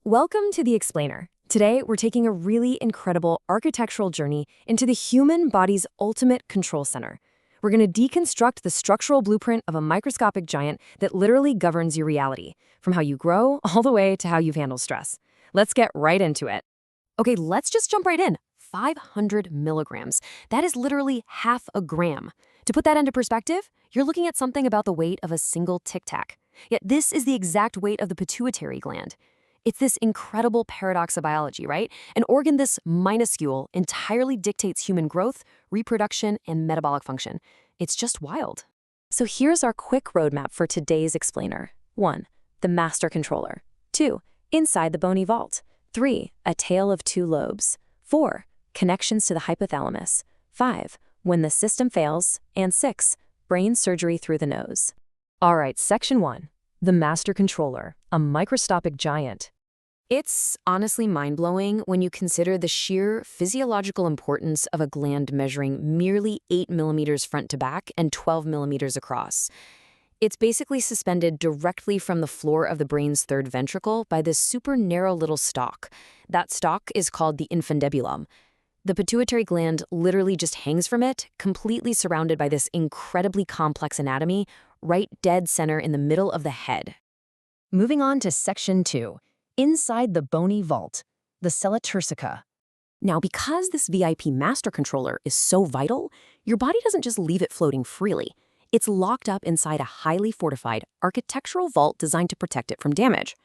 Welcome to The Explainer. Today, we're taking a really incredible architectural journey into the human body's ultimate control center. We're going to deconstruct the structural blueprint of a microscopic giant that literally governs your reality, from how you grow all the way to how you handle stress. Let's get right into it. Okay, let's just jump right in. 500 milligrams. That is literally half a gram. To put that into perspective, you're looking at something about the weight of a single Tic Tac. Yet this is the exact weight of the pituitary gland. It's this incredible paradox of biology, right? An organ this minuscule entirely dictates human growth, reproduction, and metabolic function. It's just wild. So here's our quick roadmap for today's explainer. 1. The master controller. 2. Inside the bony vault. 3. A tale of two lobes. 4. Connections to the hypothalamus. 5. When the system fails. And 6. Brain surgery through the nose. All right, section 1. The master controller, a microscopic giant. It's honestly mind-blowing when you consider the sheer physiological importance of a gland measuring merely 8 millimeters front to back and 12 millimeters across. It's basically suspended directly from the floor of the brain's third ventricle by this super narrow little stalk. That stalk is called the infundibulum. The pituitary gland literally just hangs from it, completely surrounded by this incredibly complex anatomy, right dead center in the middle of the head. Moving on to section 2. Inside the bony vault, the sella turcica. Now, because this VIP master controller is so vital, your body doesn't just leave it floating freely. It's locked up inside a highly fortified architectural vault designed to protect it from damage.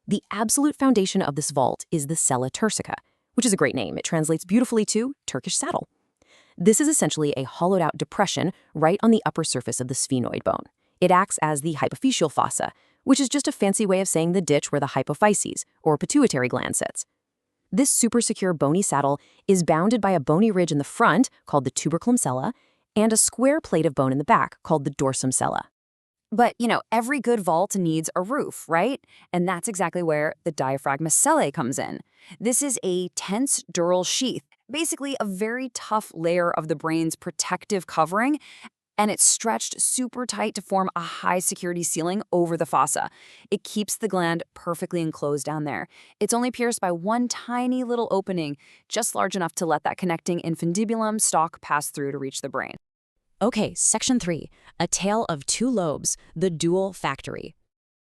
The absolute foundation of this vault is the sella turcica, which is a great name. It translates beautifully to Turkish saddle. This is essentially a hollowed-out depression right on the upper surface of the sphenoid bone. It acts as the hypophyseal fossa, which is just a fancy way of saying the ditch where the hypophyses, or pituitary gland, sits. This super secure bony saddle is bounded by a bony ridge in the front, called the tuberculum sella, and a square plate of bone in the back, called the dorsum sella. But, every good vault needs a roof, right? And that's exactly where the diaphragma sellae comes in. This is a tense dural sheath, basically a very tough layer of the brain's protective covering, and it's stretched super tight to form a high-security ceiling over the fossa. It keeps the gland perfectly enclosed down there. It's only pierced by one tiny little opening, just large enough to let that connecting infundibulum stalk pass through to reach the brain. Okay, section 3, a tale of two lobes, the dual factory.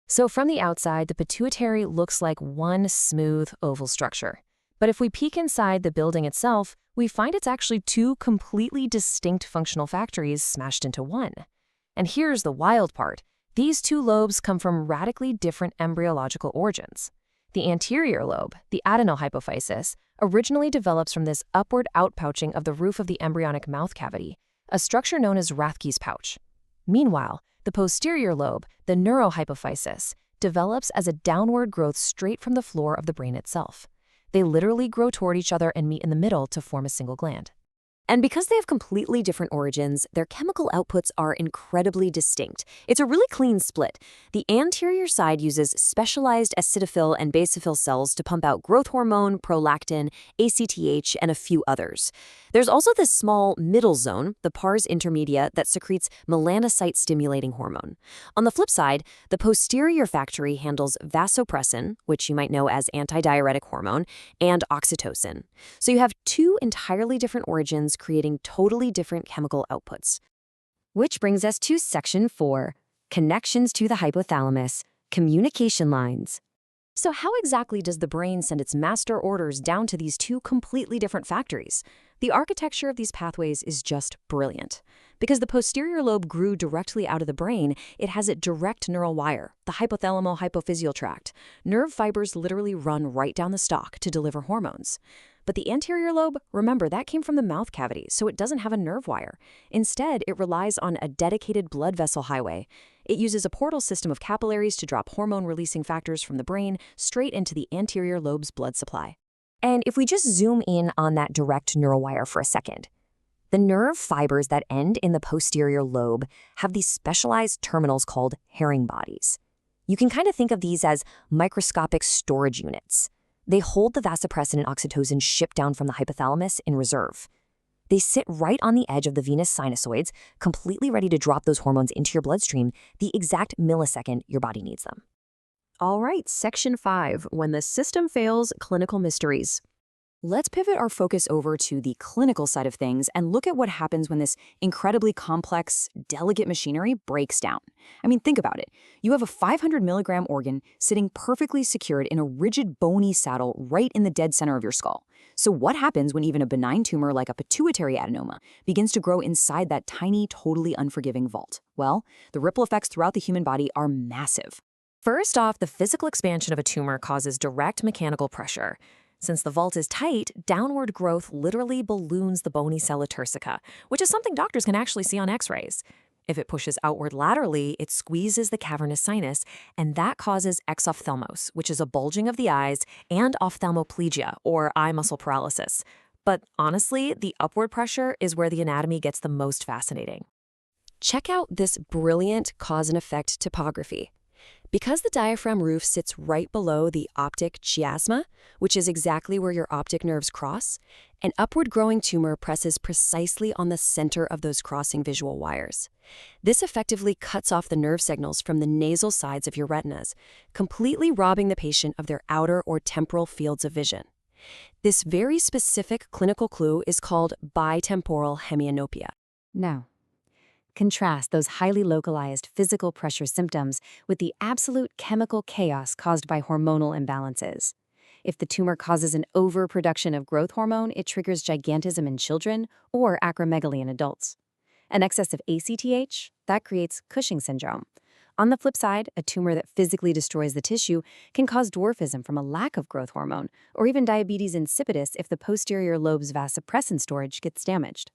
So from the outside, the pituitary looks like one smooth oval structure. But if we peek inside the building itself, we find it's actually two completely distinct functional factories smashed into one. And here's the wild part. These two lobes come from radically different embryological origins. The anterior lobe, the adenohypophysis, originally develops from this upward outpouching of the roof of the embryonic mouth cavity, a structure known as Rathke's pouch. Meanwhile, the posterior lobe, the neurohypophysis, develops as a downward growth straight from the floor of the brain itself. They literally grow toward each other and meet in the middle to form a single gland. And because they have completely different origins, their chemical outputs are incredibly distinct. It's a really clean split. The anterior side uses specialized acidophil and basophil cells to pump out growth hormone, prolactin, ACTH, and a few others. There's also this small middle zone, the pars intermedia, that secretes melanocyte-stimulating hormone. On the flip side, the posterior factory handles vasopressin, which you might know as antidiuretic hormone, and oxytocin. So you have two entirely different origins creating totally different chemical outputs. Which brings us to section 4, connections to the hypothalamus, communication lines. So how exactly does the brain send its master orders down to these two completely different factories? The architecture of these pathways is just brilliant. Because the posterior lobe grew directly out of the brain, it has a direct neural wire, the hypothalamo-hypophyseal tract. Nerve fibers literally run right down the stalk to deliver hormones. But the anterior lobe, remember, that came from the mouth cavity, so it doesn't have a nerve wire. Instead, it relies on a dedicated blood vessel highway. It uses a portal system of capillaries to drop hormone-releasing factors from the brain straight into the anterior lobe's blood supply. And if we just zoom in on that direct neural wire for a second, the nerve fibers that end in the posterior lobe have these specialized terminals called herring bodies. You can kind of think of these as microscopic storage units. They hold the vasopressin and oxytocin shipped down from the hypothalamus in reserve. They sit right on the edge of the venous sinusoids, completely ready to drop those hormones into your bloodstream the exact millisecond your body needs them. All right, Section 5, When the System Fails, Clinical Mysteries. Let's pivot our focus over to the clinical side of things and look at what happens when this incredibly complex, delicate machinery breaks down. I mean, think about it. You have a 500 milligram organ sitting perfectly secured in a rigid bony saddle right in the dead center of your skull. So what happens when even a benign tumor like a pituitary adenoma begins to grow inside that tiny, totally unforgiving vault? Well, the ripple effects throughout the human body are massive. First off, the physical expansion of a tumor causes direct mechanical pressure. Since the vault is tight, downward growth literally balloons the bony cella turcica, which is something doctors can actually see on x-rays. If it pushes outward laterally, it squeezes the cavernous sinus, and that causes exophthalmos, which is a bulging of the eyes, and ophthalmoplegia, or eye muscle paralysis. But honestly, the upward pressure is where the anatomy gets the most fascinating. Check out this brilliant cause and effect topography. Because the diaphragm roof sits right below the optic chiasma, which is exactly where your optic nerves cross, an upward growing tumor presses precisely on the center of those crossing visual wires. This effectively cuts off the nerve signals from the nasal sides of your retinas, completely robbing the patient of their outer or temporal fields of vision. This very specific clinical clue is called bitemporal hemianopia. Now, contrast those highly localized physical pressure symptoms with the absolute chemical chaos caused by hormonal imbalances. If the tumor causes an overproduction of growth hormone, it triggers gigantism in children or acromegaly in adults. An excess of ACTH, that creates Cushing syndrome. On the flip side, a tumor that physically destroys the tissue can cause dwarfism from a lack of growth hormone, or even diabetes insipidus if the posterior lobe's vasopressin storage gets damaged.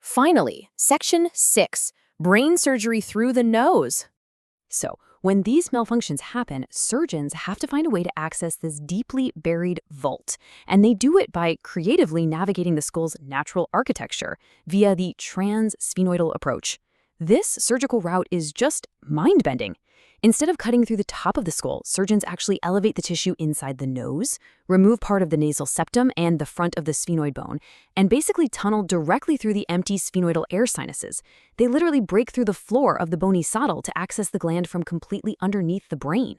Finally, Section 6, Brain Surgery Through the Nose. So, when these malfunctions happen, surgeons have to find a way to access this deeply buried vault, and they do it by creatively navigating the skull's natural architecture via the transsphenoidal approach. This surgical route is just mind-bending. Instead of cutting through the top of the skull, surgeons actually elevate the tissue inside the nose, remove part of the nasal septum and the front of the sphenoid bone, and basically tunnel directly through the empty sphenoidal air sinuses. They literally break through the floor of the bony saddle to access the gland from completely underneath the brain.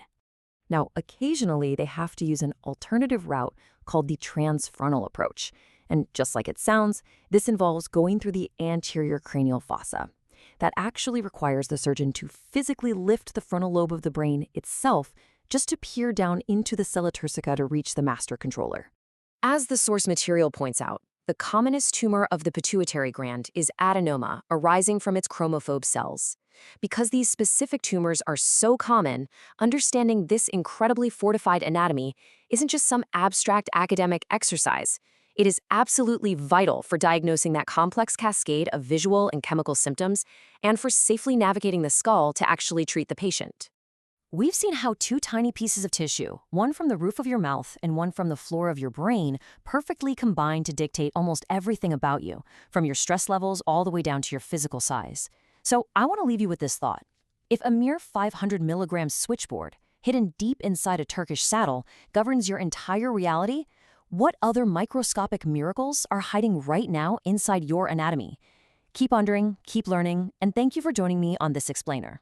Now, occasionally, they have to use an alternative route called the transfrontal approach. And just like it sounds, this involves going through the anterior cranial fossa. That actually requires the surgeon to physically lift the frontal lobe of the brain itself just to peer down into the cella turcica to reach the master controller. As the source material points out, the commonest tumor of the pituitary gland is adenoma arising from its chromophobe cells. Because these specific tumors are so common, understanding this incredibly fortified anatomy isn't just some abstract academic exercise. It is absolutely vital for diagnosing that complex cascade of visual and chemical symptoms and for safely navigating the skull to actually treat the patient. We've seen how two tiny pieces of tissue, one from the roof of your mouth and one from the floor of your brain, perfectly combine to dictate almost everything about you, from your stress levels all the way down to your physical size. So I want to leave you with this thought. If a mere 500 milligram switchboard, hidden deep inside a Turkish saddle, governs your entire reality, what other microscopic miracles are hiding right now inside your anatomy? Keep wondering, keep learning, and thank you for joining me on this explainer.